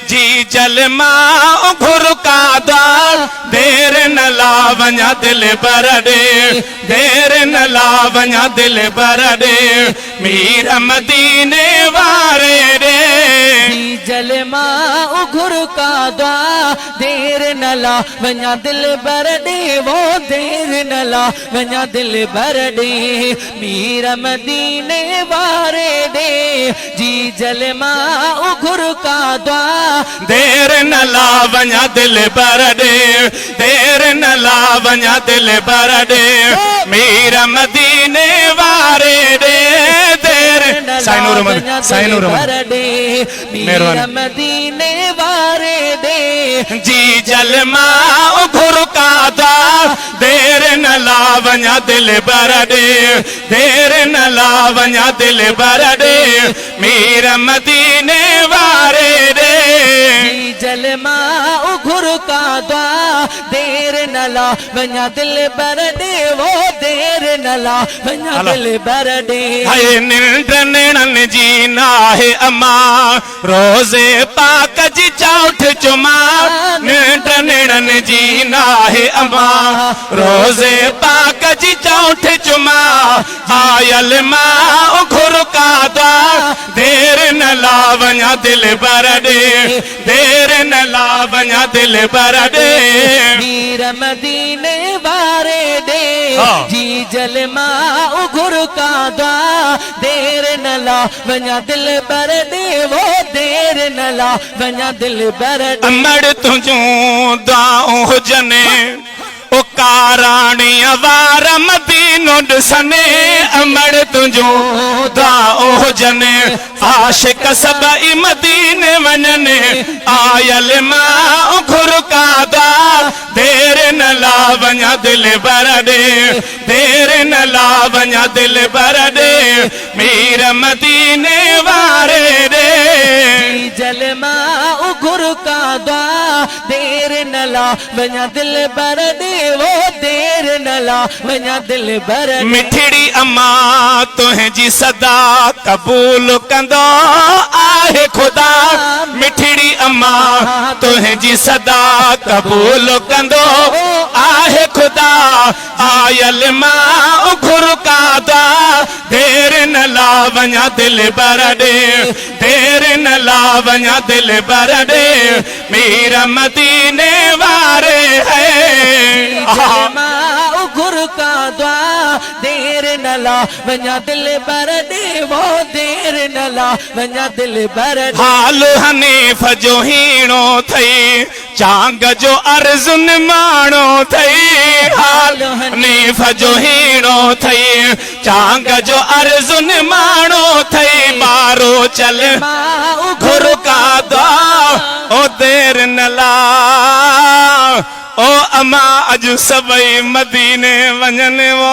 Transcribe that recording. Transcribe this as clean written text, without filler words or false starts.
जी जलमा घुर का द्वार देर न ला वञा दिल बरडे देर न ला वञा दिल बरडे मीर मदीने वारे रे जी जलमा घुर का द्वार देर न ला वञा दिल बरडे वो देर न ला वञा दिल बरडे मीर मदीने वारे दे जी जलमा घुर का द्वार देर न ला वञा दिल बरडे देर न ला वञा दिल बरडे मीर मदीने वारे रे देर साइनूर बरडे मीर मदीने वारे दे जी जलमा घुर का द्वार देर न ला वञा दिल बरडे देर न ला वञा दिल बरडे मीर मदीने वारे रे जी जलमा घुर का द्वार देर न ला वञा दिल बरडे वो देर न ला वञा दिल बरडे हाय निंड नेणन जी नाहे अमा रोज़े पाक जी चौठ चुमा निंड नेणन जी नाहे अमा रोज़े पाक जी चौठ चुमा आयल मां घुर का द्वार देर न ला वञा दिल बरडे देर न ला वञा दिल बरडे मीर मदीने वारे दे जी जलमा घुर का द्वार देर न ला वञा दिल बरडे वो देर न ला वञा दिल बरडे अमड़ तुझूं दुआऊं हुजने ओ काराणी वार मदीनो ॾिसने अमड़ तुझूं दुआऊं हुजने आशिक सभई मदीने वञने आयल मां घुर का द्वार देर न ला वञा दिल बरडे देर न ला वञा दिल बरडे मीर मदीने वारे रे जलमा घुर का द्वार देर न ला वञा दिल बरडे वो देर न ला वञा दिल बरडे मिठड़ी अम्मा तुंहिंजी सदा कबूल कंदो आहे खुदा मिठड़ी अम्मा तुंहिंजी सदा कबूल कंदो आहे खुदा आयल मां घुर का द्वार देर न ला वञा दिल बरडे देर न ला वञा दिल बरडे मीर मदीने वारे है घुर का द्वार देर न ला वञा दिल बरडे वो देर न ला वञा दिल बरडे हाल हनीफ जो हीणो थई चांग जो अर्जुन माणो थई हाल हनीफ जो हीणो थई चांग जो अर्जुन माणो थई बारो चल घुर का द्वार ओ देर न ला ओ अमा अज सबई मदीने वञने वो